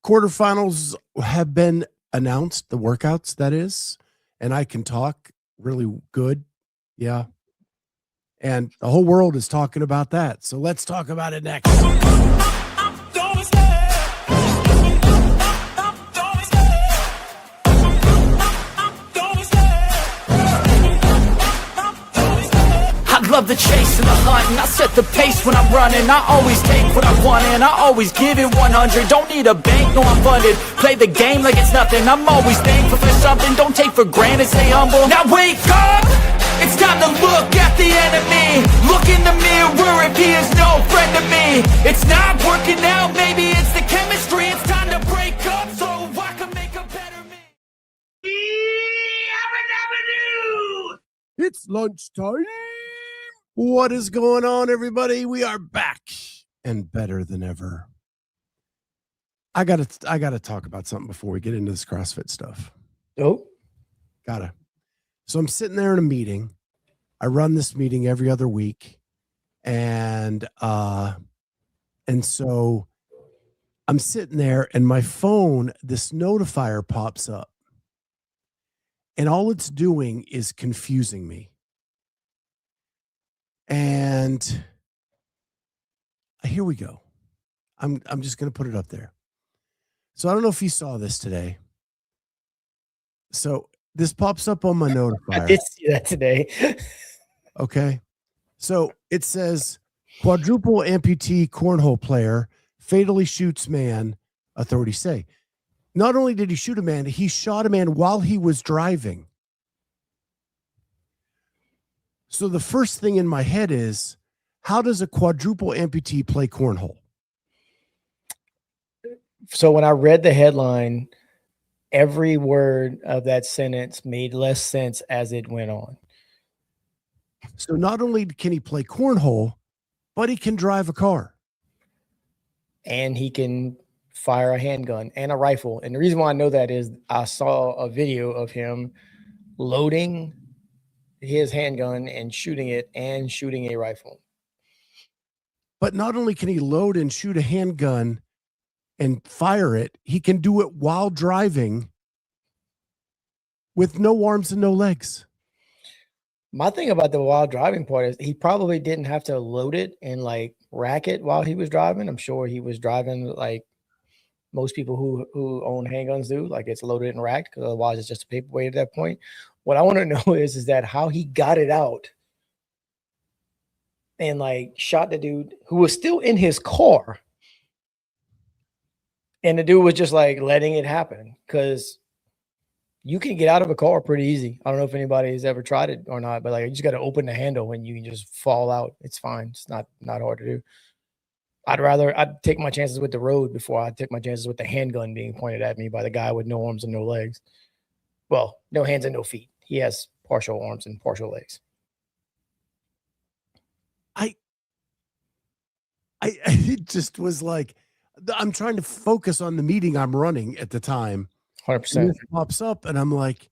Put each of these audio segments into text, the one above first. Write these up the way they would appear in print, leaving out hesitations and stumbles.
Quarterfinals have been announced, the workouts, that is, and I can talk really good. Yeah. And the whole world is talking about that. So let's talk about it next. I love the chase and the hunt, and I set the pace when I'm running. I always take what I want and I always give it 100. Don't need a bank, no I'm funded. Play the game like it's nothing. I'm always thankful for something. Don't take for granted, stay humble. Now wake up! It's time to look at the enemy. Look in the mirror if he is no friend to me. It's not working out, maybe it's the chemistry. It's time to break up so I can make a better me. It's lunchtime. What is going on, everybody? We are back and better than ever. I gotta talk about something before we get into this CrossFit stuff. Oh, Gotta. So I'm sitting there in a meeting. I run this meeting every other week. And so I'm sitting there and my phone, this notifier pops up. And all it's doing is confusing me. And here we go. I'm just going to put it up there. So I don't know if you saw this today. So this pops up on my notifier. I did see that today. Okay. So it says quadruple amputee cornhole player fatally shoots man, authorities say. Not only did he shoot a man, he shot a man while he was driving. So the first thing in my head is, how does a quadruple amputee play cornhole? So when I read the headline, every word of that sentence made less sense as it went on. So not only can he play cornhole, but he can drive a car. And he can fire a handgun and a rifle. And the reason why I know that is I saw a video of him loading his handgun and shooting it and shooting a rifle. But not only can he load and shoot a handgun and fire it, he can do it while driving with no arms and no legs. My thing about the while driving part is he probably didn't have to load it and like rack it while he was driving. I'm sure he was driving like most people who own handguns do, like it's loaded and racked, because otherwise it's just a paperweight at that point. What I want to know is that how he got it out and like shot the dude who was still in his car. And the dude was just like letting it happen, because you can get out of a car pretty easy. I don't know if anybody has ever tried it or not, but like you just got to open the handle and you can just fall out. It's fine. It's not hard to do. I'd take my chances with the road before I take my chances with the handgun being pointed at me by the guy with no arms and no legs. Well, no hands and no feet. He has partial arms and partial legs. It just was like, I'm trying to focus on the meeting I'm running at the time. 100%. It pops up and I'm like,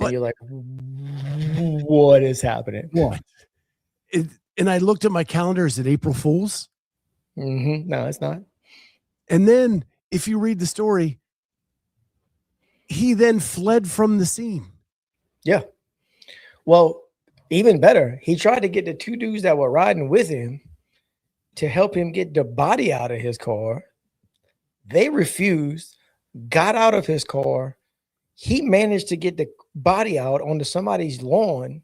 and you're like, what is happening? What? And I looked at my calendar. Is it April Fool's? No, it's not. And then if you read the story, he then fled from the scene. Yeah. Well, even better, he tried to get the two dudes that were riding with him to help him get the body out of his car. They refused, got out of his car. He managed to get the body out onto somebody's lawn,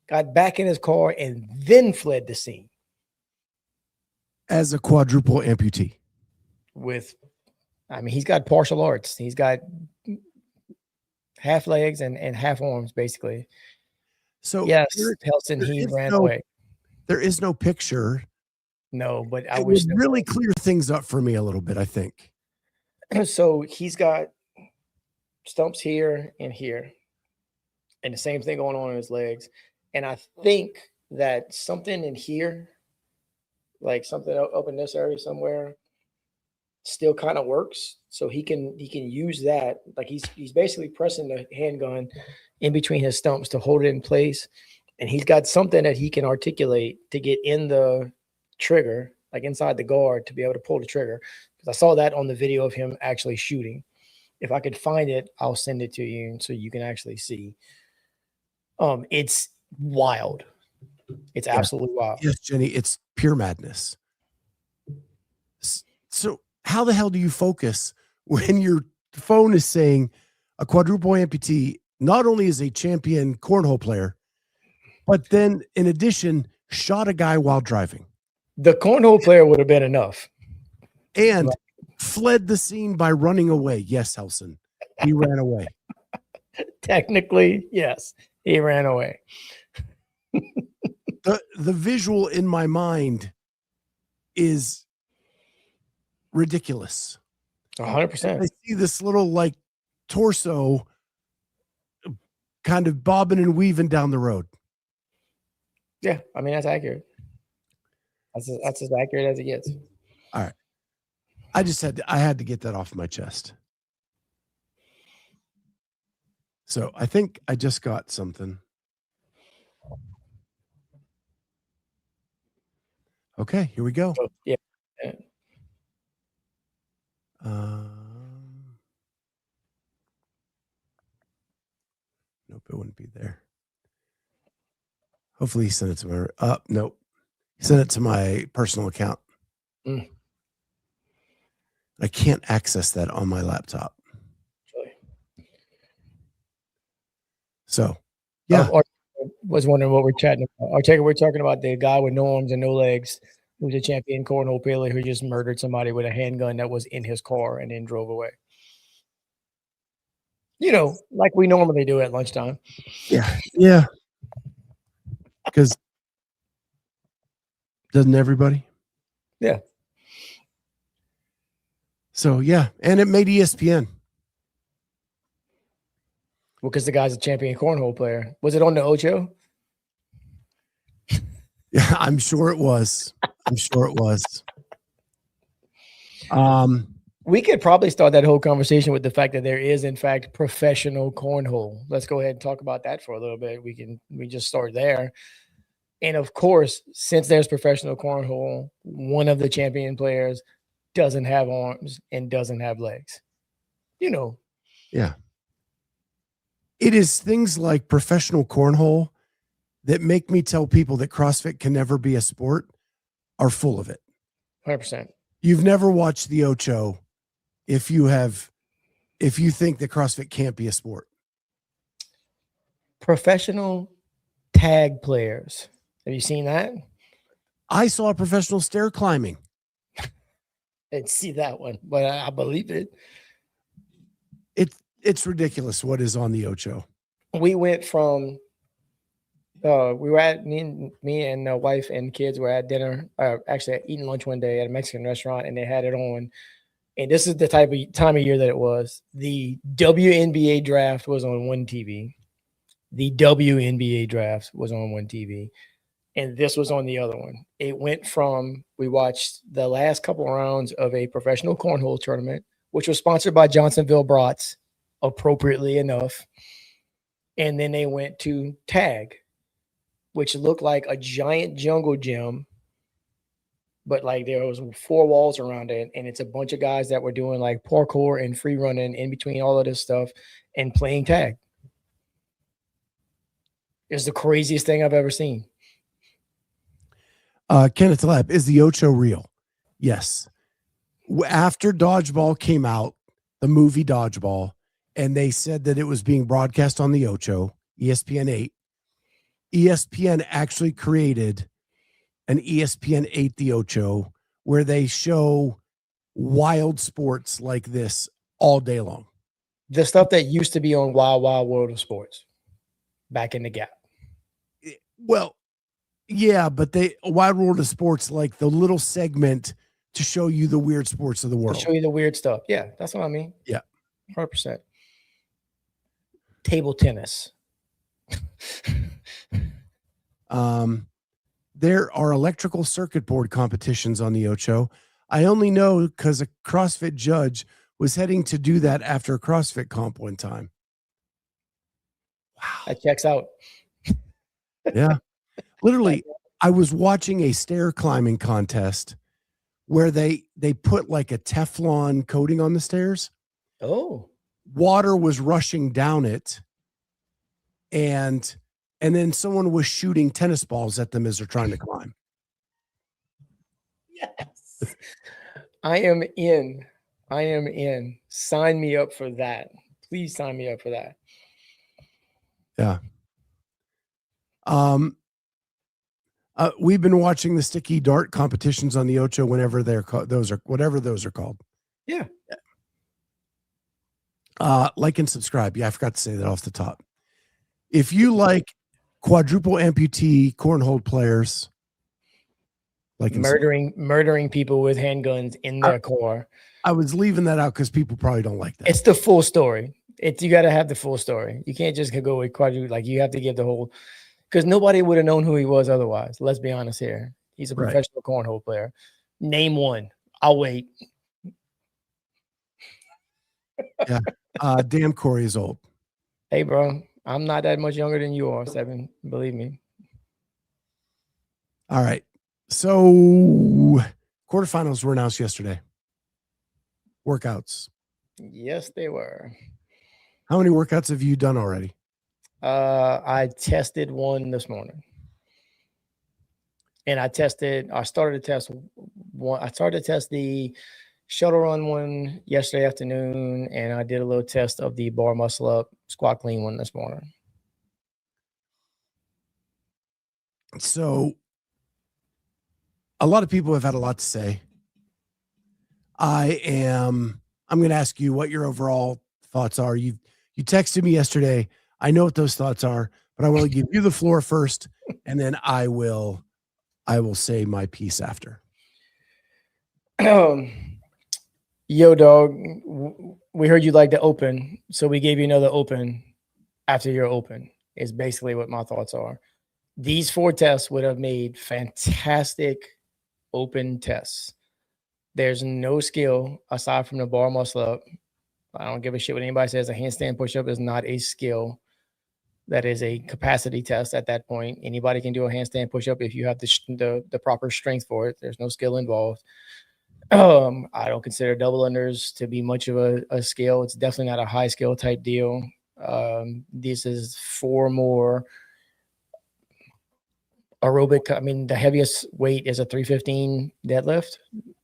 got back in his car, and then fled the scene. As a quadruple amputee. He's got partial arts. He's got half legs and half arms, basically. So yes, Pelson, he ran away. There is no picture. No, but it would really clear things up for me a little bit, I think. So he's got stumps here and here, and the same thing going on in his legs. And I think that something in here, like something up in this area somewhere, still kind of works. So he can use that. Like he's basically pressing the handgun in between his stumps to hold it in place. And he's got something that he can articulate to get in the trigger, like inside the guard, to be able to pull the trigger. I saw that on the video of him actually shooting. If I could find it, I'll send it to you so you can actually see. It's wild. It's absolutely wild. Yes, Jenny, it's pure madness. So how the hell do you focus when your phone is saying a quadruple amputee not only is a champion cornhole player, but then in addition shot a guy while driving? The cornhole player would have been enough. And fled the scene by running away. Yes, Helson. He ran away. Technically, yes, he ran away. The visual in my mind is ridiculous. 100%. I see this little like torso kind of bobbing and weaving down the road. Yeah, I mean, that's accurate. That's as accurate as it gets. All right. I had to get that off my chest. So I think I just got something. Okay, here we go. So, yeah. Nope, it wouldn't be there. Hopefully he sent it to my nope. He sent it to my personal account. Mm. I can't access that on my laptop. Really? So yeah. Or was wondering what we're chatting about. I take it we're talking about the guy with no arms and no legs who's a champion cornhole player who just murdered somebody with a handgun that was in his car and then drove away. You know, like we normally do at lunchtime. Yeah. Yeah. Because doesn't everybody? Yeah. So yeah, and it made ESPN. Well, because the guy's a champion cornhole player. Was it on the Ocho? Yeah, I'm sure it was. I'm sure it was. We could probably start that whole conversation with the fact that there is, in fact, professional cornhole. Let's go ahead and talk about that for a little bit. We just start there. And of course, since there's professional cornhole, one of the champion players doesn't have arms and doesn't have legs. You know. Yeah. It is things like professional cornhole that make me tell people that CrossFit can never be a sport are full of it. 100%. You've never watched the Ocho if you think that CrossFit can't be a sport. Professional tag players. Have you seen that? I saw a professional stair climbing. I didn't see that one, but I believe it. It's ridiculous what is on the Ocho. We went from we were at me and wife and kids were at dinner, actually eating lunch one day at a Mexican restaurant, and they had it on. And this is the type of time of year that it was. The WNBA draft was on one TV. The WNBA draft was on one TV. And this was on the other one. It went from, we watched the last couple of rounds of a professional cornhole tournament, which was sponsored by Johnsonville Brats, appropriately enough. And then they went to tag, which looked like a giant jungle gym, but like there was 4 walls around it. And it's a bunch of guys that were doing like parkour and free running in between all of this stuff and playing tag. It's the craziest thing I've ever seen. Kenneth Lab, is the Ocho real? Yes. After Dodgeball came out, the movie Dodgeball, and they said that it was being broadcast on the Ocho, ESPN 8. ESPN actually created an ESPN 8 The Ocho where they show wild sports like this all day long. The stuff that used to be on Wild Wild World of Sports back in the gap. Well, yeah, but Wild World of Sports, like the little segment to show you the weird sports of the world. To show you the weird stuff. Yeah, that's what I mean. Yeah. 100%. Table tennis. There are electrical circuit board competitions on the Ocho. I only know because a CrossFit judge was heading to do that after a CrossFit comp one time. Wow. That checks out. Yeah. Literally, I was watching a stair climbing contest where they put like a Teflon coating on the stairs. Oh, Water was rushing down it, and then someone was shooting tennis balls at them as they're trying to climb. yes. I am in. I am in. Sign me up for that. Please sign me up for that. Yeah. We've been watching the sticky dart competitions on the Ocho whenever they're whatever those are called. Yeah. Like and subscribe. Yeah, I forgot to say that off the top. If you like quadruple amputee cornhole players, like murdering people with handguns in their car. I was leaving that out because people probably don't like that. It's the full story. You got to have the full story. You can't just go with quadruple. Like you have to give the whole, because nobody would have known who he was otherwise. Let's be honest here. He's a professional cornhole player. Name one. I'll wait. Yeah. Damn, Corey is old. Hey, bro. I'm not that much younger than you are, Seven. Believe me. All right. So quarterfinals were announced yesterday. Workouts. Yes, they were. How many workouts have you done already? I tested one this morning. And I started to test the shuttle run one yesterday afternoon, and I did a little test of the bar muscle up squat clean one this morning. So a lot of people have had a lot to say. I'm going to ask you what your overall thoughts are. You texted me yesterday. I know what those thoughts are, but I want to give you the floor first, and then I will say my piece after. Yo, dog, we heard you like the open, so we gave you another open after your open, is basically what my thoughts are. These 4 tests would have made fantastic open tests. There's no skill aside from the bar muscle up. I don't give a shit what anybody says. A handstand push-up is not a skill. That is a capacity test at that point. Anybody can do a handstand push-up if you have the proper strength for it. There's no skill involved. I don't consider double unders to be much of a skill. It's definitely not a high skill type deal. This is 4 more aerobic. I mean, the heaviest weight is a 315 deadlift.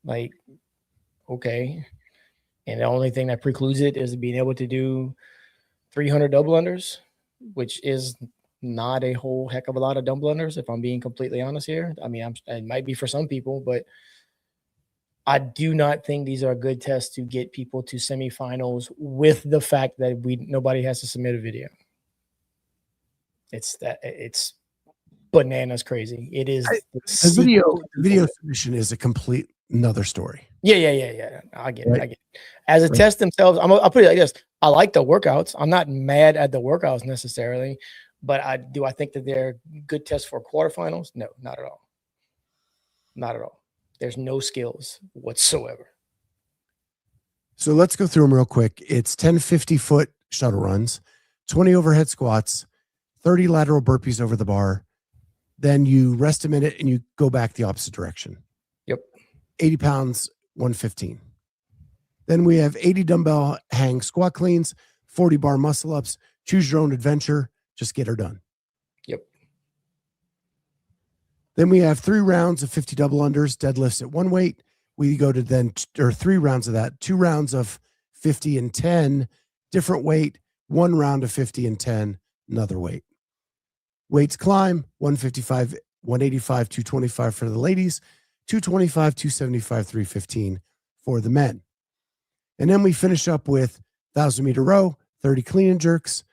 Like, okay. And the only thing that precludes it is being able to do 300 double unders, which is not a whole heck of a lot of double unders, if I'm being completely honest here. I mean, it might be for some people, but I do not think these are good tests to get people to semifinals with the fact that nobody has to submit a video. It's bananas crazy. It is. The video submission is a complete another story. Yeah. I get it. As a test themselves, I'll put it like this. I like the workouts. I'm not mad at the workouts necessarily, but I think that they're good tests for quarterfinals? No, not at all. Not at all. There's no skills whatsoever. So let's go through them real quick. It's 10 50-foot shuttle runs, 20 overhead squats, 30 lateral burpees over the bar. Then you rest a minute and you go back the opposite direction. Yep. 80 pounds, 115. Then we have 80 dumbbell hang squat cleans, 40 bar muscle ups. Choose your own adventure. Just get her done. Yep. Then we have 3 rounds of 50 double unders, deadlifts at one weight. We go to 3 rounds of that, 2 rounds of 50 and 10, different weight, 1 round of 50 and 10, another weight. Weights climb, 155, 185, 225 for the ladies, 225, 275, 315 for the men. And then we finish up with 1,000-meter row, 30 clean and jerks,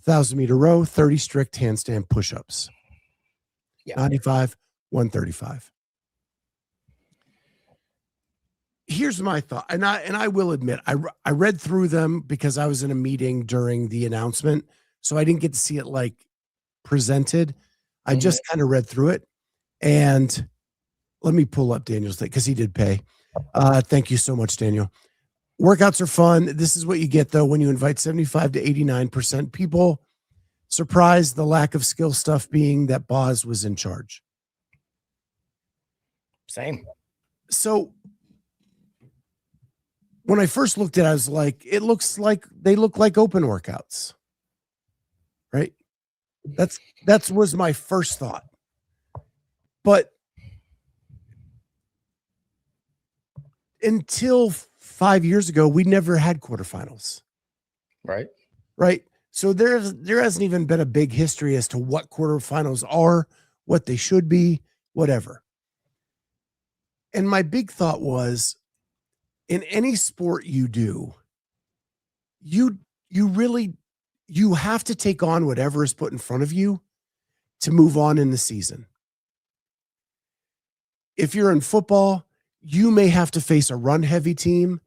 1,000-meter row, 30 strict handstand push-ups. Yeah. 95, 135. Here's my thought, and I will admit, I read through them because I was in a meeting during the announcement, so I didn't get to see it like presented. I just kind of read through it, and let me pull up Daniel's thing because he did pay. Thank you so much, Daniel. Workouts are fun. This is what you get though when you invite 75 to 89% people. Surprised the lack of skill stuff being that Boz was in charge. Same. So when I first looked at it, I was like, it looks like they look like open workouts. Right? That was my first thought. But until 5 years ago, we never had quarterfinals. Right. Right. So there hasn't even been a big history as to what quarterfinals are, what they should be, whatever. And my big thought was, in any sport you do, you have to take on whatever is put in front of you to move on in the season. If you're in football, you may have to face a run heavy team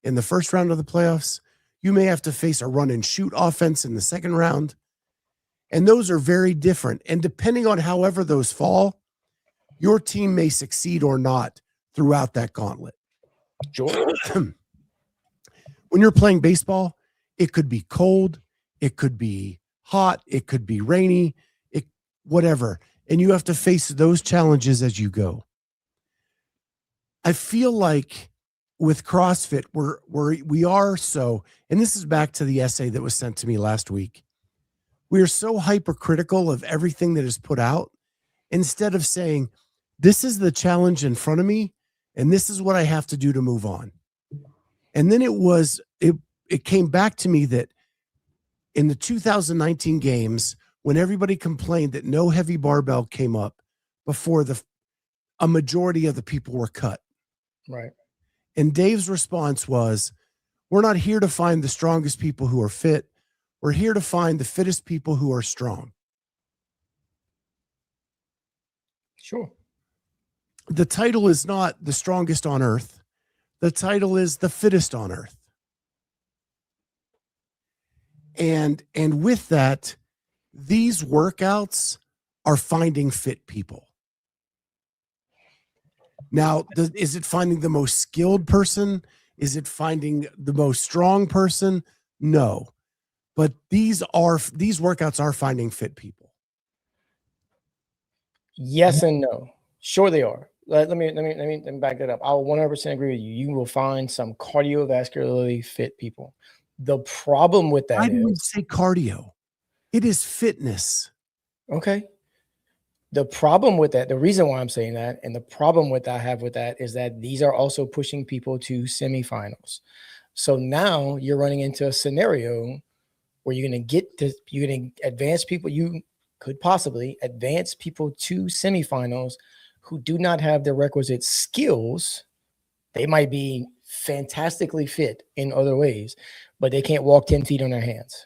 in the first round of the playoffs. You may have to face a run and shoot offense in the second round. And those are very different. And depending on however those fall, your team may succeed or not throughout that gauntlet. Sure. When you're playing baseball, it could be cold, it could be hot, it could be rainy, whatever. And you have to face those challenges as you go. I feel like with CrossFit, we are so, and this is back to the essay that was sent to me last week. We are so hypercritical of everything that is put out, instead of saying, this is the challenge in front of me, and this is what I have to do to move on. And then it came back to me that in the 2019 games, when everybody complained that no heavy barbell came up before a majority of the people were cut. Right. And Dave's response was, we're not here to find the strongest people who are fit. We're here to find the fittest people who are strong. Sure. The title is not the strongest on earth. The title is the fittest on earth. And with that, these workouts are finding fit people. Now, is it finding the most skilled person? Is it finding the most strong person? No. But these workouts are finding fit people. Yes and no. Sure they are. Let me back that up. I'll 100% agree with you. You will find some cardiovascularly fit people. The problem with that I didn't say cardio. It is fitness. Okay. The problem with that, the reason why I'm saying that, and the problem with I have with that is that these are also pushing people to semifinals. So now you're running into a scenario where you're going to advance people. You could possibly advance people to semifinals who do not have the requisite skills. They might be fantastically fit in other ways, but they can't walk 10 feet on their hands,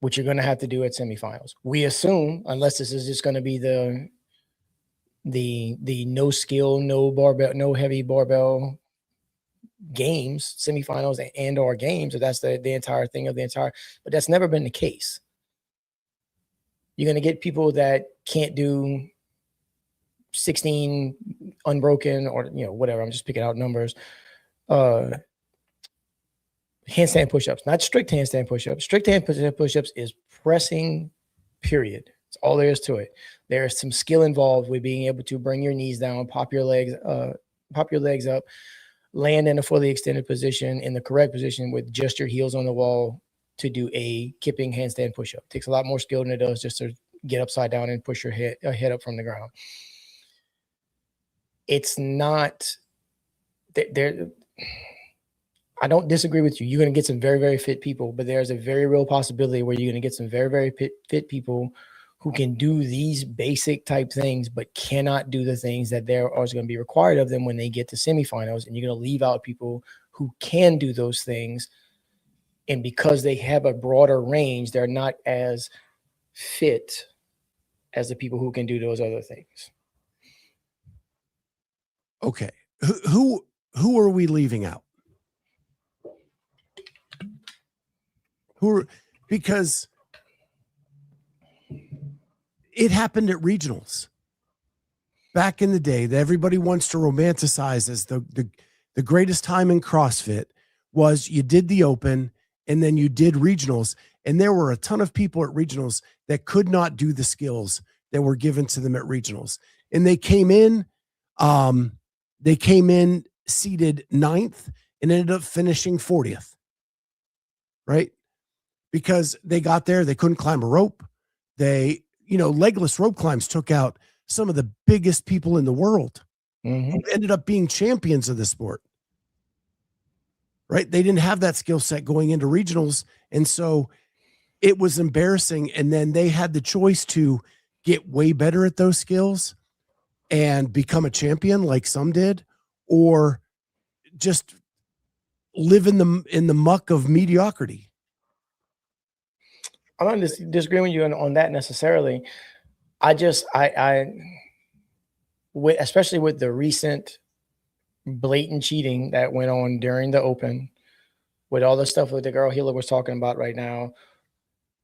which you're going to have to do at semifinals. We assume, unless this is just going to be the no skill, no barbell, no heavy barbell games, semifinals and or games, or that's the entire thing of the entire, but that's never been the case. You're going to get people that can't do 16 unbroken or, whatever. I'm just picking out numbers. Handstand push-ups, not strict handstand push-ups. Strict handstand push-ups is pressing, period. That's all there is to it. There's some skill involved with being able to bring your knees down, pop your legs up, land in a fully extended position in the correct position with just your heels on the wall to do a kipping handstand push-up. It takes a lot more skill than it does just to get upside down and push your head up from the ground. It's not there. I don't disagree with you. You're going to get some very, very fit people, but there's a very real possibility where you're going to get some very, very fit people who can do these basic type things, but cannot do the things that there are going to be required of them when they get to semifinals. And you're going to leave out people who can do those things. And because they have a broader range, they're not as fit as the people who can do those other things. Okay. Who are we leaving out? Because it happened at regionals back in the day that everybody wants to romanticize as the greatest time in CrossFit was you did the open and then you did regionals. And there were a ton of people at regionals that could not do the skills that were given to them at regionals. And they came in seated 9th and ended up finishing 40th, right? Because they got there, they couldn't climb a rope. Legless rope climbs took out some of the biggest people in the world who ended up being champions of the sport, right? They didn't have that skill set going into regionals. And so it was embarrassing. And then they had the choice to get way better at those skills and become a champion like some did, or just live in the muck of mediocrity. I'm not disagreeing with you on that necessarily. Especially with the recent blatant cheating that went on during the Open, with all the stuff with the girl Hila was talking about right now,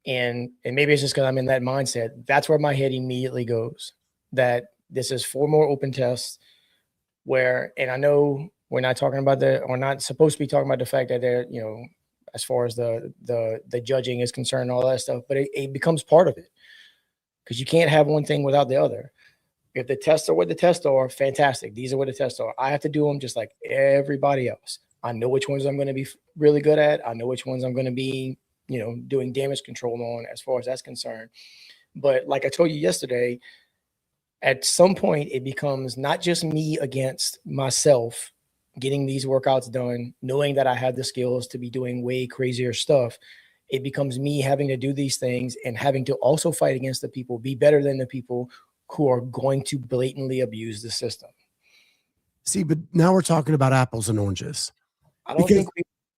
and maybe it's just because I'm in that mindset. That's where my head immediately goes. That this is 4 more Open tests and I know we're not talking about or not supposed to be talking about the fact that they're, as far as the judging is concerned, all that stuff, but it becomes part of it, because you can't have one thing without the other. If the tests are what the tests are, fantastic. These are what the tests are. I have to do them just like everybody else. I know which ones I'm going to be really good at. I know which ones I'm going to be, doing damage control on as far as that's concerned. But like I told you yesterday, at some point it becomes not just me against myself getting these workouts done, knowing that I have the skills to be doing way crazier stuff. It becomes me having to do these things and having to also fight against the people, be better than the people who are going to blatantly abuse the system. See, but now we're talking about apples and oranges. I don't think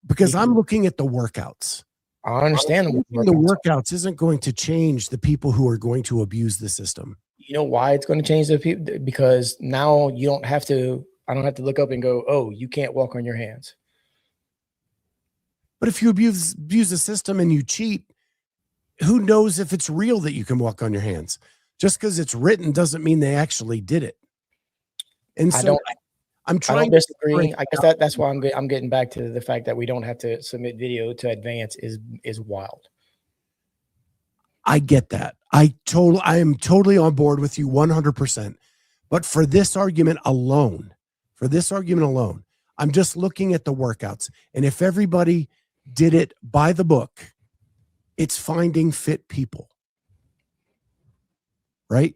because I'm looking at the workouts. I understand the workouts isn't going to change the people who are going to abuse the system. You know why it's going to change the people? Because now I don't have to look up and go, oh, you can't walk on your hands. But if you abuse the system and you cheat, who knows if it's real that you can walk on your hands? Just because it's written doesn't mean they actually did it. And so I'm trying to disagree. I guess that's why I'm getting back to the fact that we don't have to submit video to advance is wild. I get that. I am totally on board with you 100%. But for this argument alone, I'm just looking at the workouts. And if everybody did it by the book, it's finding fit people. Right?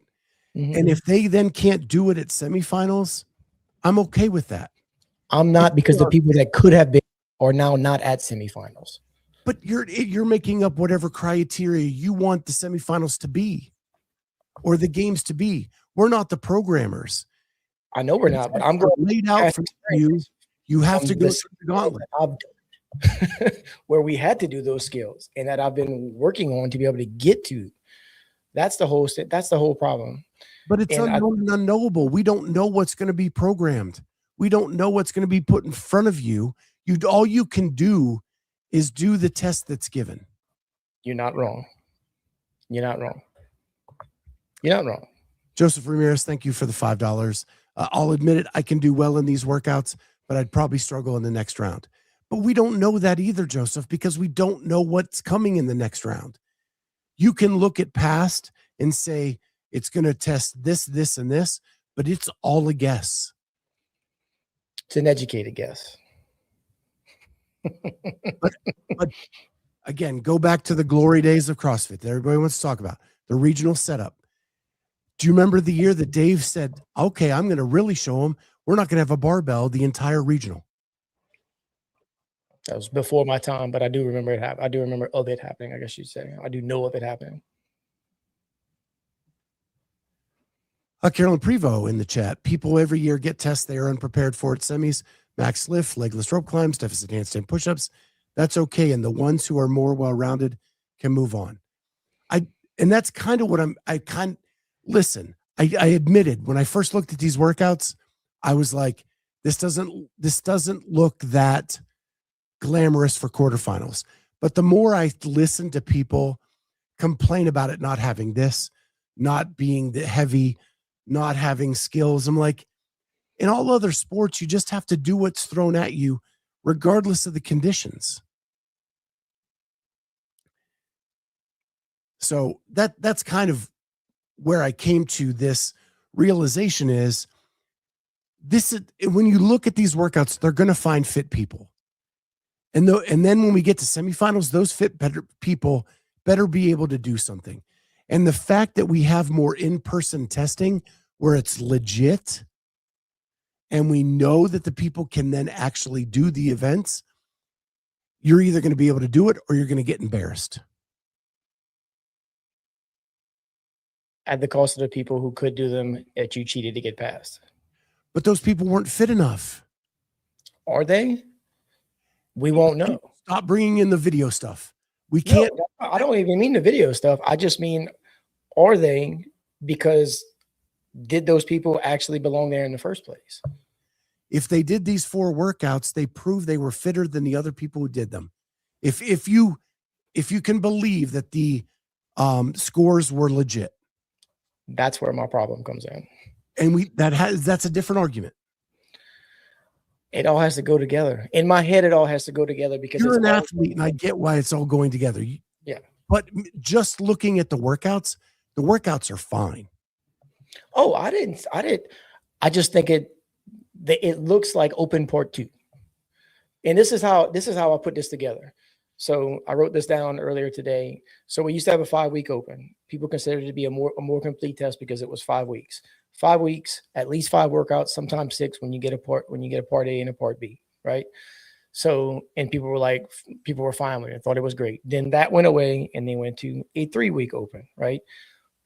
Mm-hmm. And if they then can't do it at semifinals, I'm okay with that. I'm not, because the people that could have been are now not at semifinals. But you're making up whatever criteria you want the semifinals to be or the games to be. We're not the programmers. I know we're not, but I'm going laid out for you. You have to go through the gauntlet. Where we had to do those skills and that I've been working on to be able to get to. That's the whole problem. But it's unknown and unknowable. We don't know what's going to be programmed. We don't know what's going to be put in front of you. All you can do is do the test that's given. You're not wrong. Joseph Ramirez, thank you for the $5. I'll admit it, I can do well in these workouts, but I'd probably struggle in the next round. But we don't know that either, Joseph, because we don't know what's coming in the next round. You can look at past and say it's going to test this, this, and this, but it's all a guess. It's an educated guess. but again, go back to the glory days of CrossFit that everybody wants to talk about, the regional setup. Do you remember the year that Dave said, okay, I'm going to really show them we're not going to have a barbell the entire regional? That was before my time, but I do remember it happening. I do remember of it happening, I guess you'd say. I do know of it happening. Carolyn Prevost in the chat. People every year get tests they are unprepared for at semis. Max lift, legless rope climbs, deficit handstand push-ups. That's okay. And the ones who are more well-rounded can move on. And that's kind of what listen, I admitted when I first looked at these workouts, I was like, this doesn't look that glamorous for quarterfinals. But the more I listen to people complain about it not having this, not being the heavy, not having skills, I'm like, in all other sports, you just have to do what's thrown at you, regardless of the conditions. So that's kind of where I came to this realization is when you look at these workouts, they're going to find fit people. And then when we get to semifinals, those fit better people better be able to do something. And the fact that we have more in-person testing where it's legit and we know that the people can then actually do the events, you're either going to be able to do it or you're going to get embarrassed. At the cost of the people who could do them that you cheated to get past. But those people weren't fit enough. Are they? We won't know. Stop bringing in the video stuff. We can't. No, I don't even mean the video stuff. I just mean, are they? Because did those people actually belong there in the first place? If they did these 4 workouts, they proved they were fitter than the other people who did them. If you can believe that the scores were legit, that's where my problem comes in. And that's a different argument. It all has to go together. In my head, it all has to go together because you're an athlete, and I get why it's all going together. Yeah. But just looking at the workouts are fine. Oh, I just think it looks like open part 2. And this is how I put this together. So I wrote this down earlier today. So we used to have a 5-week open. People considered it to be a more complete test because it was 5 weeks. 5 weeks, at least 5 workouts, sometimes 6 when you get a part A and a part B, right? So, and people were fine with it, thought it was great. Then that went away and they went to a 3-week open, right?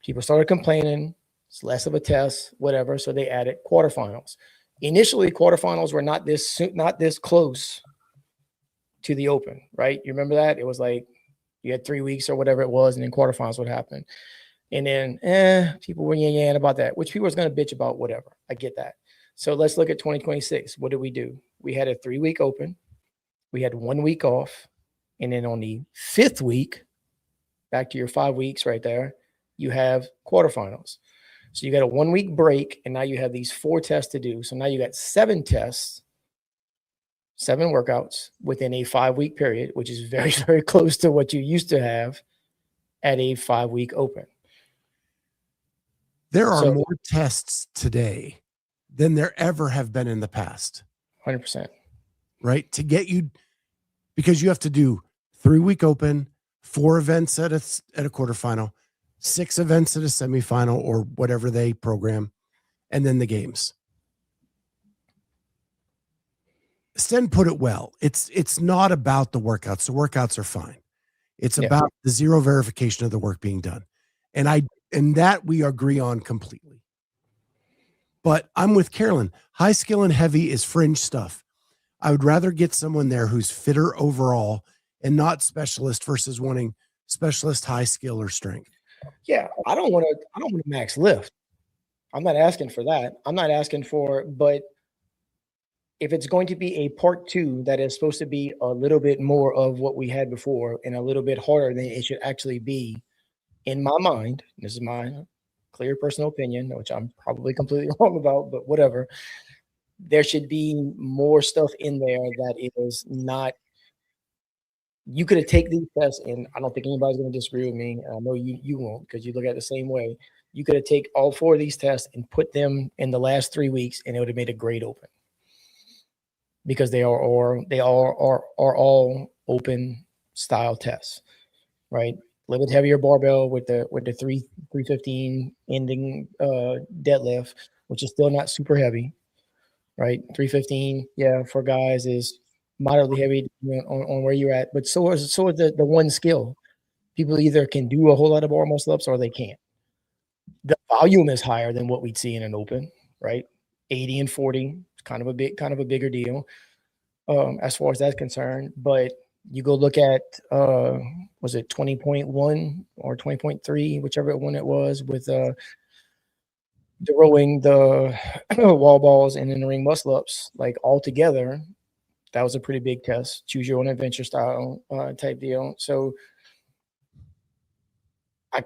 People started complaining, it's less of a test, whatever. So they added quarterfinals. Initially, quarterfinals were not this close to the open, right? You remember that? It was like you had 3 weeks or whatever it was, and then quarterfinals would happen. And then people were yang about that, which people was going to bitch about, whatever. I get that. So let's look at 2026. What did we do? We had a 3-week open. We had 1 week off. And then on the 5th week, back to your 5 weeks right there, you have quarterfinals. So you got a 1 week break, and now you have these 4 tests to do. So now you got 7 tests, 7 workouts within a 5-week period, which is very, very close to what you used to have at a 5-week open. There are more tests today than there ever have been in the past. 100%. Right? To get you, because you have to do 3-week open, 4 events at a quarterfinal, 6 events at a semifinal or whatever they program, and then the games. Sten put it well. It's not about the workouts. The workouts are fine. It's about the zero verification of the work being done. And that we agree on completely. But I'm with Carolyn. High skill and heavy is fringe stuff. I would rather get someone there who's fitter overall and not specialist versus wanting specialist high skill or strength. Yeah, I don't want to max lift. I'm not asking for that. I'm not asking for, but if it's going to be a part 2 that is supposed to be a little bit more of what we had before and a little bit harder than it should actually be, in my mind, this is my clear personal opinion, which I'm probably completely wrong about, but whatever. There should be more stuff in there that is not. You could have taken these tests, and I don't think anybody's going to disagree with me. I know you won't, because you look at it the same way. You could have taken all 4 of these tests and put them in the last 3 weeks, and it would have made a great open. Because they are all open style tests, right? A little bit heavier barbell with the 315 ending deadlift, which is still not super heavy, right? 315, yeah, for guys is moderately heavy on where you're at, but so is the one skill. People either can do a whole lot of bar muscle ups or they can't. The volume is higher than what we'd see in an open, right? 80 and 40, kind of a bigger deal as far as that's concerned. But you go look at was it 20.1 or 20.3, whichever one it was, with the rowing, the wall balls, and then the ring muscle ups, like all together, that was a pretty big test. Choose your own adventure style type deal. So I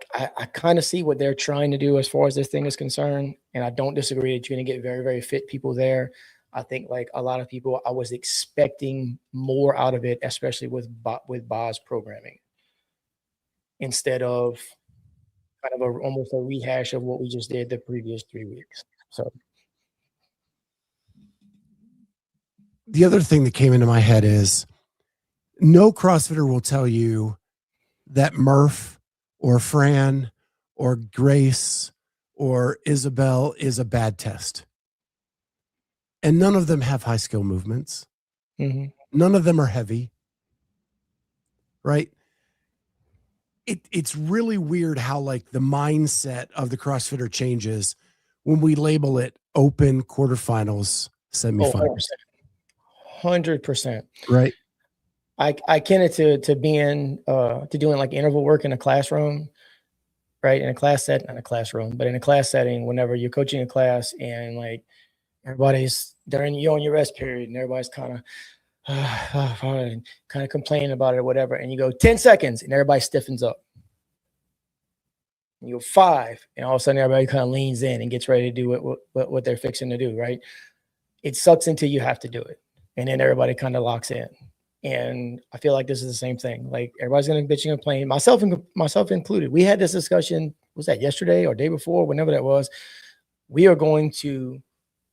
kind of see what they're trying to do as far as this thing is concerned. And I don't disagree that you're going to get very, very fit people there. I think, like a lot of people, I was expecting more out of it, especially with Boz programming, instead of kind of almost a rehash of what we just did the previous 3 weeks. So the other thing that came into my head is no CrossFitter will tell you that Murph or Fran or Grace or Isabel is a bad test. And none of them have high skill movements. Mm-hmm. None of them are heavy, right? It's really weird how like the mindset of the CrossFitter changes when we label it open, quarterfinals, semifinals. 100%. Right. I akin it to being to doing like interval work in a classroom, right? In a class set, not a classroom, but in a class setting, whenever you're coaching a class and like everybody's you're on your rest period and everybody's kind of complaining about it or whatever, and you go 10 seconds and everybody stiffens up. You go 5, and all of a sudden everybody kind of leans in and gets ready to do what they're fixing to do, right? It sucks until you have to do it, and then everybody kind of locks in. And I feel like this is the same thing. Like everybody's going to bitch and complain, myself included. We had this discussion. Was that yesterday or day before? Whenever that was, we are going to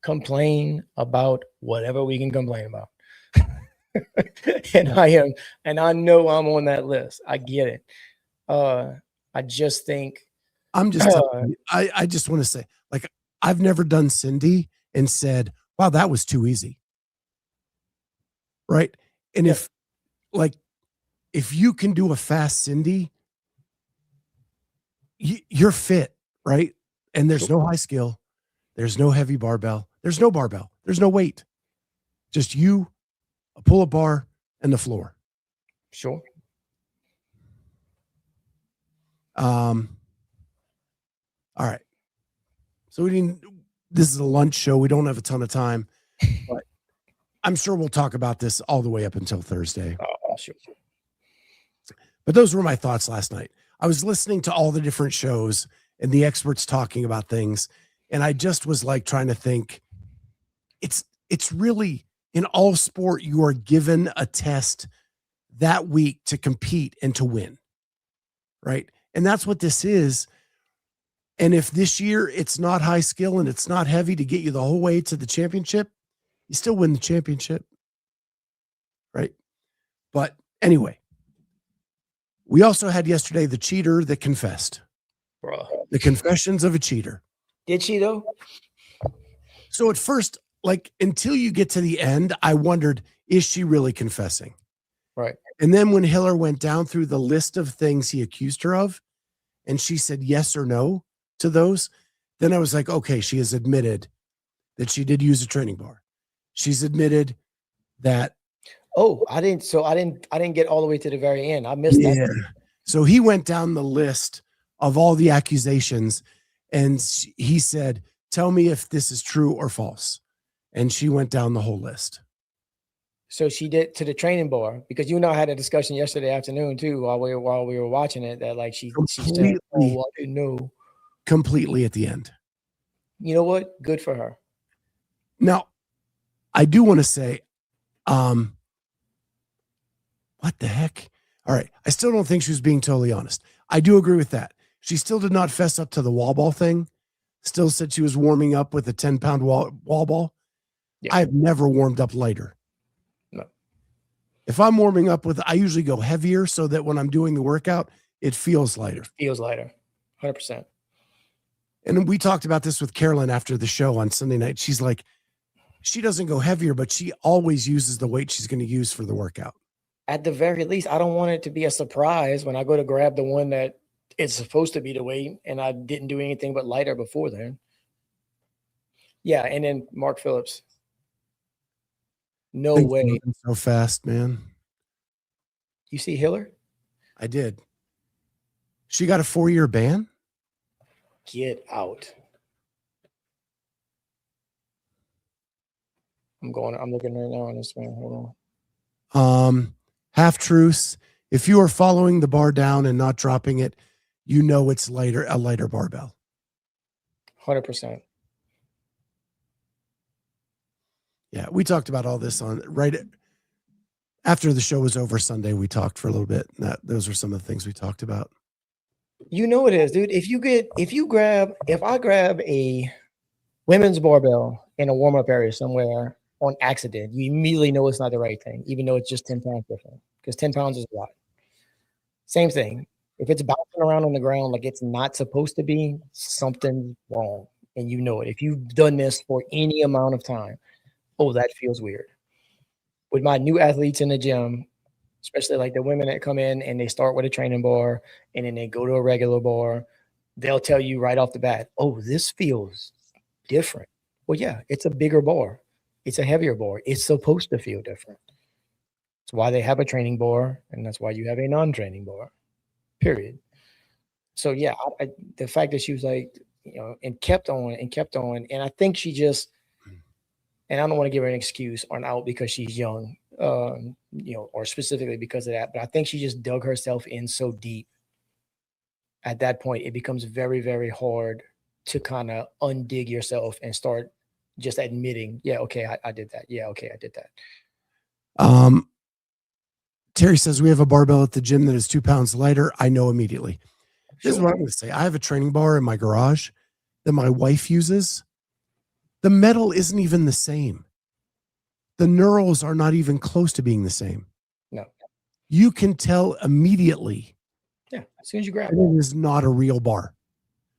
complain about whatever we can complain about. And I know I'm on that list. I get it. I just think I just want to say, like, I've never done Cindy and said, wow, that was too easy. Right. And if you can do a fast Cindy, you're fit, right? And there's no high skill. There's no heavy barbell. There's no barbell. There's no weight. Just you, a pull-up bar, and the floor. Sure. All right. So this is a lunch show. We don't have a ton of time, but I'm sure we'll talk about this all the way up until Thursday. Oh, sure. But those were my thoughts last night. I was listening to all the different shows and the experts talking about things, and I just was like trying to think, it's really, in all sport, you are given a test that week to compete and to win, right? And that's what this is. And if this year it's not high skill and it's not heavy to get you the whole way to the championship, you still win the championship, right? But anyway, we also had yesterday the cheater that confessed. Bro. The confessions of a cheater. Did she though? So at first, like until you get to the end, I wondered, is she really confessing? Right. And then when Hiller went down through the list of things he accused her of, and she said yes or no to those, then I was like, okay, she has admitted that she did use a training bar. She's admitted that. Oh, I didn't get all the way to the very end. I missed that. So he went down the list of all the accusations, and he said, tell me if this is true or false. And she went down the whole list. So she did to the training bar, because you and I had a discussion yesterday afternoon too, while we were watching it, that like she said, oh, I didn't know. Completely at the end. You know what? Good for her. Now, I do want to say, what the heck? All right. I still don't think she was being totally honest. I do agree with that. She still did not fess up to the wall ball thing. Still said she was warming up with a 10-pound wall ball. Yeah. I have never warmed up lighter. No. If I'm warming up I usually go heavier so that when I'm doing the workout, it feels lighter. 100%. And we talked about this with Carolyn after the show on Sunday night. She's like, she doesn't go heavier, but she always uses the weight she's going to use for the workout. At the very least, I don't want it to be a surprise when I go to grab the one that it's supposed to be the weight and I didn't do anything but lighter before then. Yeah, and then Mark Phillips. No way. So fast, man. You see Hiller? I did. She got a 4-year ban? Get out. I'm looking right now on this one. Hold on. Half truths. If you are following the bar down and not dropping it, you know it's a lighter barbell. 100%. Yeah, we talked about all this right after the show was over Sunday. We talked for a little bit. Those were some of the things we talked about. You know it is, dude. If I grab a women's barbell in a warm-up area somewhere on accident. You immediately know it's not the right thing, even though it's just 10 pounds different, because 10 pounds is a lot. Same thing. If it's bouncing around on the ground like it's not supposed to be, something's wrong. And you know it. If you've done this for any amount of time, oh, that feels weird. With my new athletes in the gym, especially like the women that come in and they start with a training bar and then they go to a regular bar, they'll tell you right off the bat, oh, this feels different. Well, yeah, it's a bigger bar. It's a heavier bar. It's supposed to feel different. That's why they have a training bar, and that's why you have a non-training bar, period. So, yeah, the fact that she was like, and kept on and kept on. And I think she just, and I don't want to give her an excuse or an out because she's young, or specifically because of that, but I think she just dug herself in so deep. At that point, it becomes very, very hard to kind of undig yourself and start just admitting, yeah, okay, I did that. Yeah, okay, I did that. Terry says, we have a barbell at the gym that is 2 pounds lighter. I know immediately. This is what I'm going to say. I have a training bar in my garage that my wife uses. The metal isn't even the same. The knurls are not even close to being the same. No. You can tell immediately. Yeah, as soon as you grab it. It is not a real bar.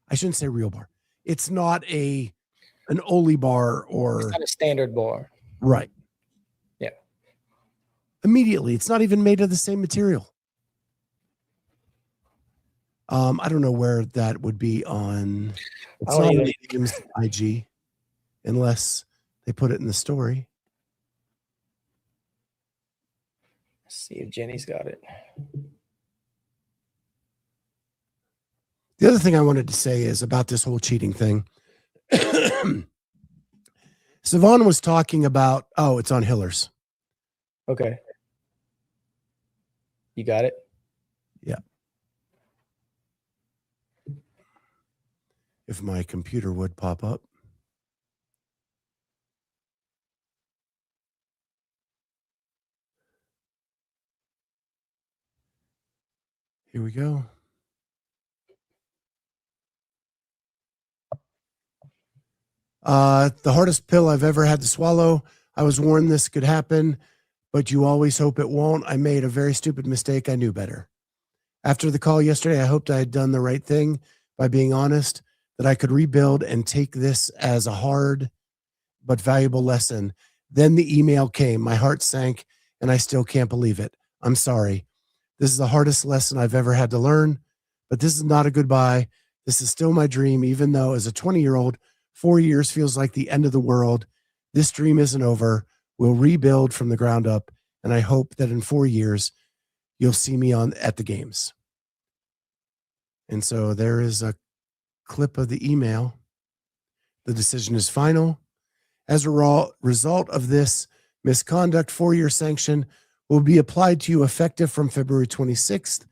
I shouldn't say real bar. It's not an Oli bar or... It's not a standard bar. Right. Yeah. Immediately. It's not even made of the same material. I don't know where that would be on. It's not on Games IG, unless they put it in the story. Let's see if Jenny's got it. The other thing I wanted to say is about this whole cheating thing. Savon was talking about, it's on Hiller's. Okay. You got it? Yeah. If my computer would pop up. Here we go. The hardest pill I've ever had to swallow. I was warned this could happen, but you always hope it won't. I made a very stupid mistake. I knew better. After the call yesterday, I hoped I had done the right thing by being honest, that I could rebuild and take this as a hard but valuable lesson. Then the email came. My heart sank, and I still can't believe it. I'm sorry. This is the hardest lesson I've ever had to learn, but this is not a goodbye. This is still my dream, even though as a 20-year-old, 4 years feels like the end of the world. This dream isn't over. We'll rebuild from the ground up, and I hope that in 4 years, you'll see me at the games. And so there is a clip of the email. The decision is final. As a result of this misconduct, 4-year sanction will be applied to you effective from February 26th,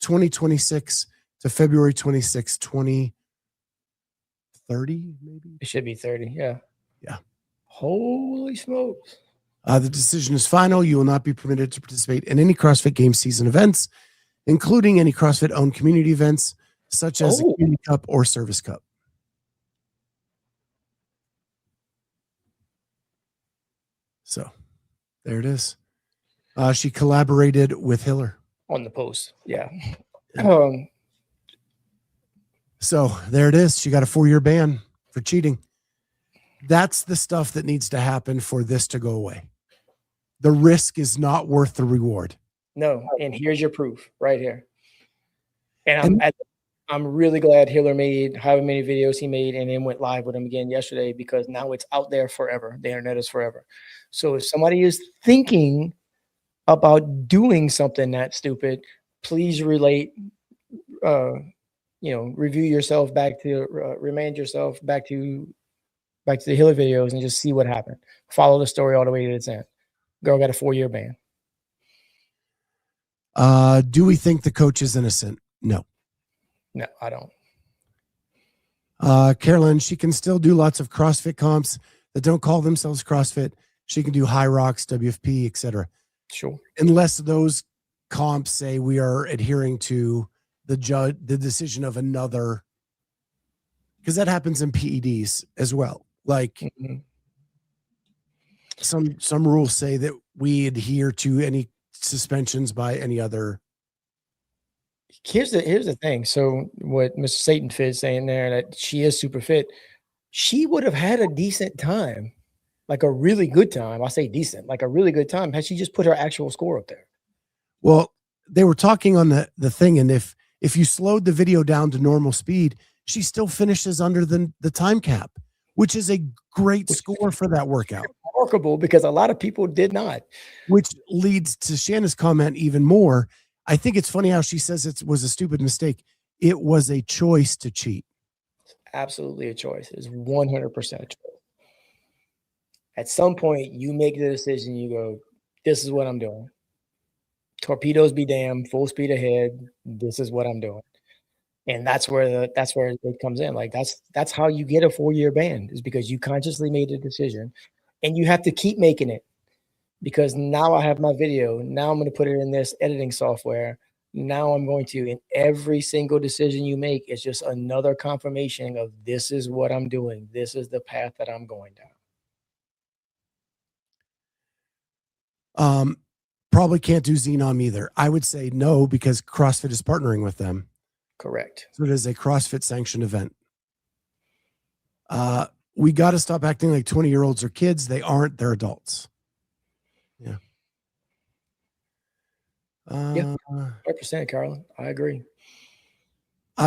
2026 to February 26th, 2030, maybe? It should be 30, yeah. Yeah. Holy smokes. The decision is final. You will not be permitted to participate in any CrossFit Games season events, including any CrossFit-owned community events, such as the Community Cup or Service Cup. So, there it is. She collaborated with Hiller. On the post, yeah. So, there it is. She got a 4-year ban for cheating. That's the stuff that needs to happen for this to go away. The risk is not worth the reward. No, and here's your proof right here. And I'm really glad Hiller made however many videos he made and then went live with him again yesterday, because now it's out there forever. The internet is forever. So if somebody is thinking about doing something that stupid, please relate, review yourself back to, remind yourself back to the Hiller videos and just see what happened. Follow the story all the way to its end. Girl got a 4-year ban. Do we think the coach is innocent? No. No, I don't. Carolyn, she can still do lots of CrossFit comps that don't call themselves CrossFit. She can do high rocks, WFP, etc. Sure. Unless those comps say we are adhering to the decision of another, because that happens in PEDs as well. Like, some rules say that we adhere to any suspensions by any other. Here's the thing. So what Mr. Satan Fit is saying there, that she is super fit, she would have had a decent time, like a really good time. I say decent, like a really good time, had she just put her actual score up there. Well, they were talking on the thing, and if you slowed the video down to normal speed, she still finishes under the time cap, which is a great score for that workout. Remarkable, because a lot of people did not. Which leads to Shanna's comment even more. I think it's funny how she says it was a stupid mistake. It was a choice to cheat. Absolutely a choice. It's 100% a choice. At some point, you make the decision, you go, this is what I'm doing. Torpedoes be damned, full speed ahead. This is what I'm doing. And that's where it comes in. Like that's how you get a 4-year ban, is because you consciously made a decision, and you have to keep making it, because now I have my video. Now I'm going to put it in this editing software. Now I'm going to, in every single decision you make, it's just another confirmation of this is what I'm doing. This is the path that I'm going down. Probably can't do Xenom either. I would say no, because CrossFit is partnering with them. Correct. So it is a CrossFit sanctioned event. We got to stop acting like 20-year-olds are kids. They aren't. They're adults. Yeah. 100%, Carolyn. I agree.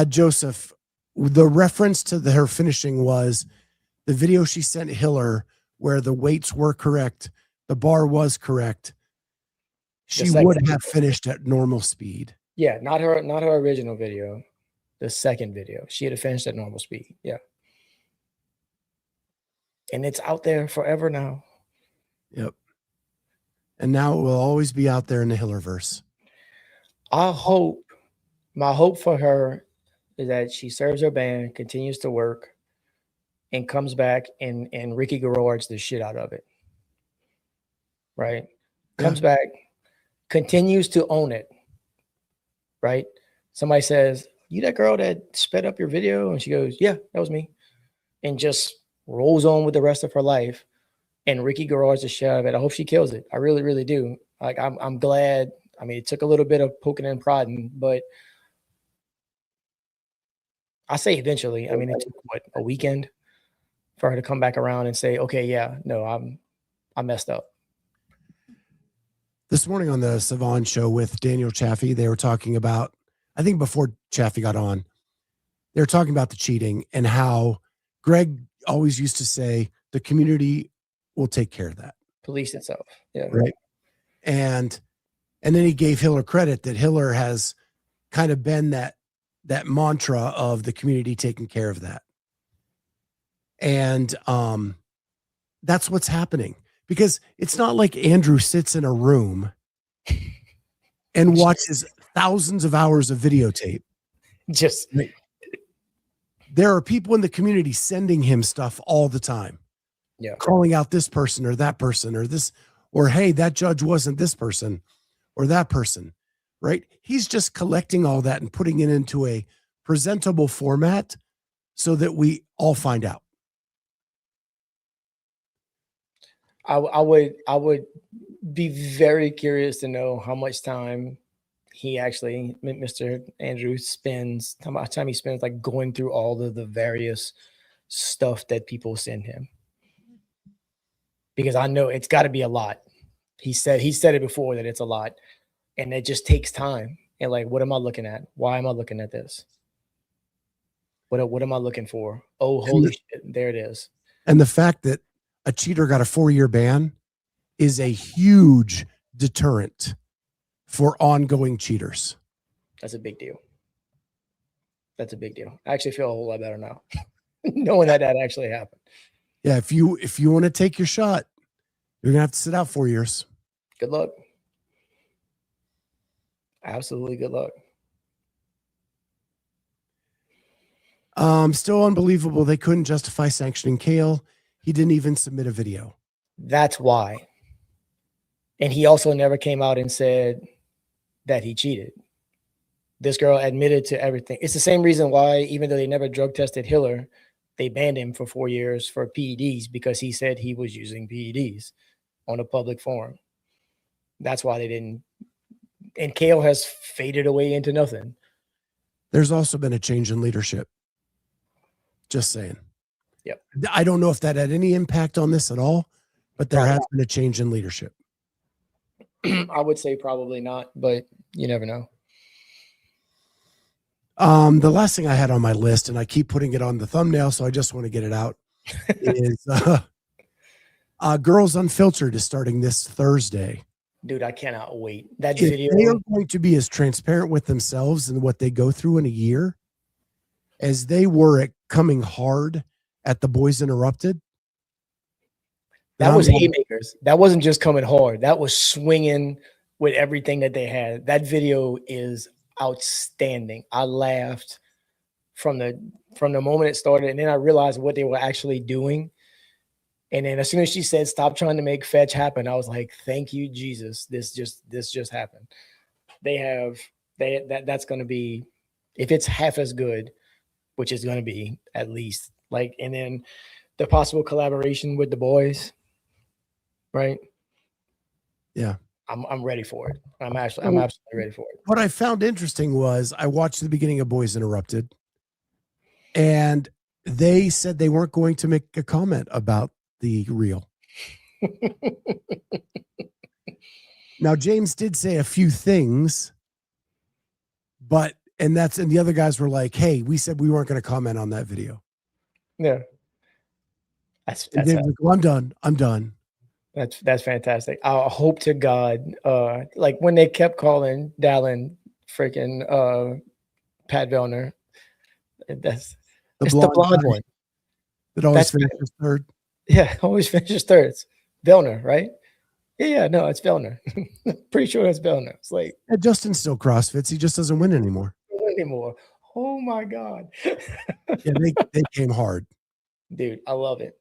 Joseph, the reference to her finishing was the video she sent Hiller where the weights were correct. The bar was correct. She would have finished at normal speed. Yeah, not her original video. The second video, she had finished at normal speed. Yeah. And it's out there forever now. Yep. And now it will always be out there in the Hillerverse. My hope for her is that she serves her ban, continues to work, and comes back and Ricky Garrard's the shit out of it. Right? Comes back, continues to own it. Right? Somebody says, "You that girl that sped up your video?" And she goes, "Yeah, that was me." And just rolls on with the rest of her life. And Ricky Garrard's the shit out of it. I hope she kills it. I really, really do. Like, I'm glad. I mean, it took a little bit of poking and prodding, but I say eventually. I mean, it took a weekend for her to come back around and say, "Okay, yeah, no, I messed up." This morning on the Savon show with Daniel Chaffee, they were talking about, I think before Chaffee got on, they were talking about the cheating and how Greg always used to say the community will take care of that. Police itself. Yeah. Right. And then he gave Hiller credit that Hiller has kind of been that mantra of the community taking care of that. And that's what's happening, because it's not like Andrew sits in a room and watches thousands of hours of videotape. Just there are people in the community sending him stuff all the time. Yeah. Calling out this person or that person or this, or hey, that judge wasn't this person or that person, right? He's just collecting all that and putting it into a presentable format so that we all find out. I would be very curious to know how much time he actually, Mr. Andrew, spends, how much time he spends like going through all of the various stuff that people send him. Because I know it's got to be a lot. He said it before that it's a lot, and it just takes time. And like, what am I looking at? Why am I looking at this? What am I looking for? Oh, holy shit, there it is. And the fact that a cheater got a 4-year ban is a huge deterrent for ongoing cheaters. That's a big deal. That's a big deal. I actually feel a whole lot better now, knowing that actually happened. Yeah, if you want to take your shot, you're gonna have to sit out 4 years. Good luck. Absolutely good luck. Still unbelievable they couldn't justify sanctioning Kale. He didn't even submit a video. That's why. And he also never came out and said that he cheated. This girl admitted to everything. It's the same reason why, even though they never drug tested Hiller, they banned him for 4 years for PEDs, because he said he was using PEDs. on a public forum. That's why they didn't. And Kale has faded away into nothing. There's also been a change in leadership. Just saying. Yep. I don't know if that had any impact on this at all, but there has been a change in leadership. I would say probably not, but you never know. The last thing I had on my list, and I keep putting it on the thumbnail, so I just want to get it out, is Girls Unfiltered is starting this Thursday. Dude, I cannot wait. That If video. they are going to be as transparent with themselves and what they go through in a year as they were at coming hard at the Boys Interrupted. That was haymakers. That wasn't just coming hard. That was swinging with everything that they had. That video is outstanding. I laughed from the moment it started, and then I realized what they were actually doing. And then as soon as she said, "Stop trying to make fetch happen," I was like, "Thank you, Jesus. This just happened." That's going to be, if it's half as good, which is going to be at least like, and then the possible collaboration with the boys. Right. Yeah. I'm ready for it. I'm absolutely ready for it. What I found interesting was I watched the beginning of Boys Interrupted, and they said they weren't going to make a comment about the reel. Now, James did say a few things, and the other guys were like, "Hey, we said we weren't going to comment on that video." Yeah. That's well, I'm done. That's fantastic. I hope to God, like when they kept calling Dallin freaking Pat Vellner, it's the blonde one that always finishes third. Yeah, always finishes thirds. Vellner, right? Yeah, no, it's Vellner. Pretty sure it's Vellner. It's like Justin still CrossFits. He just doesn't win anymore. Oh my God. Yeah, they came hard. Dude, I love it.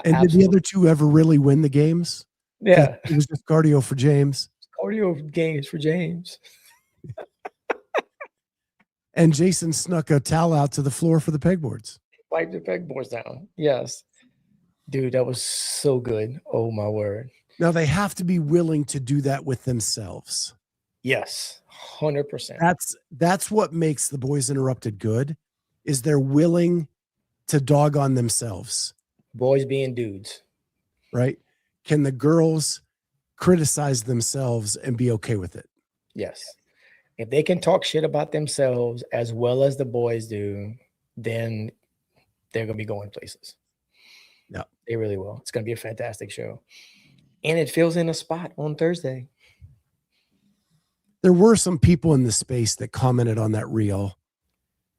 And did the other two ever really win the games? Yeah. It was just cardio for James. Cardio games for James. And Jason snuck a towel out to the floor for the pegboards. Wiped the pegboards down. Yes. Dude, that was so good. Oh my word. Now they have to be willing to do that with themselves. Yes. 100%. That's what makes the Boys Interrupted good, is they're willing to dog on themselves. Boys being dudes. Right? Can the girls criticize themselves and be okay with it? Yes. If they can talk shit about themselves as well as the boys do, then they're going to be going places. Yeah. They really will. It's going to be a fantastic show. And it fills in a spot on Thursday. There were some people in the space that commented on that reel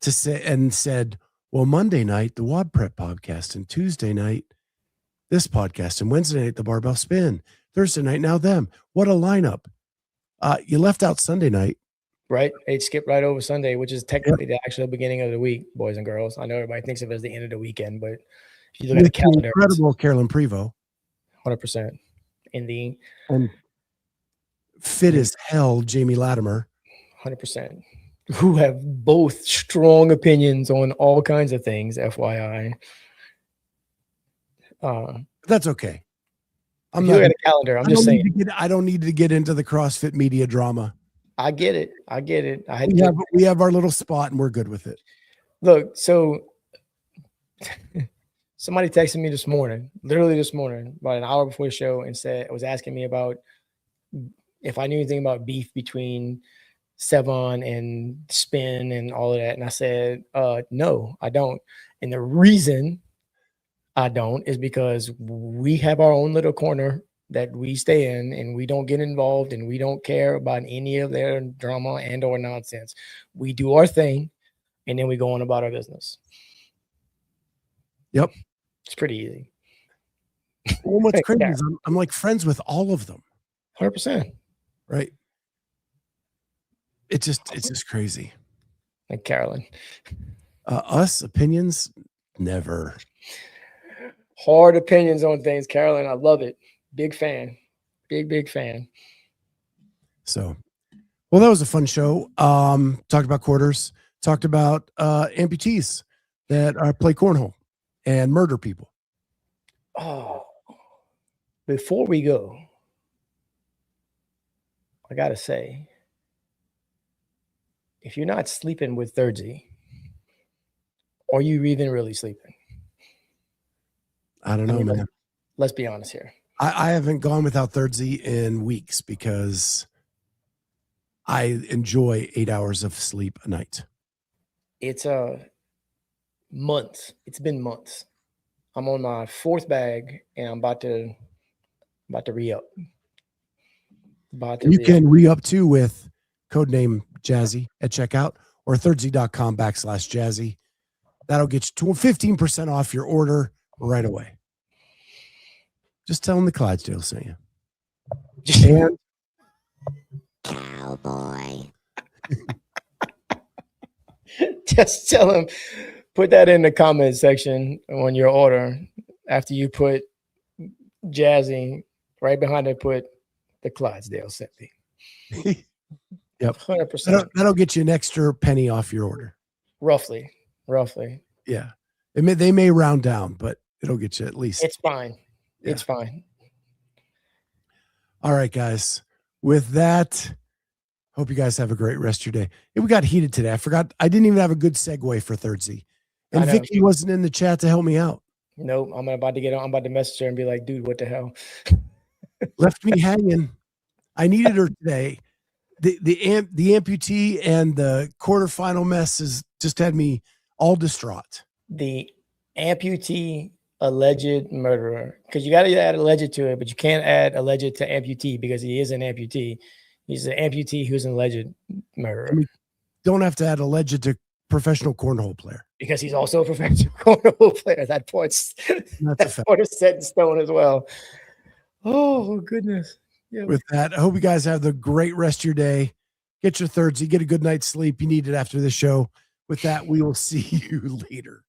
said, well, Monday night, the WOD Prep podcast, and Tuesday night, this podcast, and Wednesday night, the Barbell Spin, Thursday night, now them. What a lineup. You left out Sunday night. Right. It skipped right over Sunday, which is technically the actual beginning of the week, boys and girls. I know everybody thinks of it as the end of the weekend, but if you look at the calendar, incredible Carolyn Prevost. 100%. And fit as hell, Jamie Latimer. 100%. Who have both strong opinions on all kinds of things, FYI. That's okay. I'm not at a calendar. I'm just saying. I don't need to get into the CrossFit media drama. I get it. We have our little spot and we're good with it. Look, so somebody texted me this morning, literally this morning, about an hour before the show, and was asking me about if I knew anything about beef between Sevon and Spin and all of that. And I said, no, I don't. And the reason I don't is because we have our own little corner that we stay in, and we don't get involved, and we don't care about any of their drama and or nonsense. We do our thing, and then we go on about our business. Yep. It's pretty easy. Well, what's crazy is I'm like friends with all of them. 100%. Right. It's just crazy. Like Carolyn. Us opinions, never. Hard opinions on things, Carolyn. I love it. Big fan. Big fan. So, well, that was a fun show. Talked about quarters, talked about amputees that play cornhole and murder people. Oh, before we go, I gotta say, if you're not sleeping with Thursday, are you even really sleeping? I don't know, man. Let's be honest here. I haven't gone without Thursday in weeks because I enjoy 8 hours of sleep a night. It's months. It's been months. I'm on my 4th bag and I'm about to re-up. You can re-up too with codename Jazzy at checkout or Thursday.com/Jazzy. That'll get you 15% off your order right away. Just tell them the Clydesdale sent you. And cowboy. Just tell them, put that in the comment section on your order. After you put Jazzy, right behind it, put the Clydesdale sent me. Yep. 100%. That'll get you an extra penny off your order. Roughly. Yeah. They may round down, but it'll get you at least. It's fine. Yeah. It's fine. All right, guys. With that, hope you guys have a great rest of your day. We got heated today. I forgot. I didn't even have a good segue for Thursday. And Vicky wasn't in the chat to help me out. Nope. I'm about to get on. I'm about to message her and be like, dude, what the hell? Left me hanging. I needed her today. The amputee and the quarterfinal mess has just had me all distraught. The amputee alleged murderer, because you got to add alleged to it, but you can't add alleged to amputee because he is an amputee. He's an amputee who's an alleged murderer. I mean, don't have to add alleged to professional cornhole player because he's also a professional cornhole player. That part's part is set in stone as well. Oh goodness. Yeah. With that, I hope you guys have the great rest of your day. Get your Thursday, get a good night's sleep. You need it after the show. With that, we will see you later.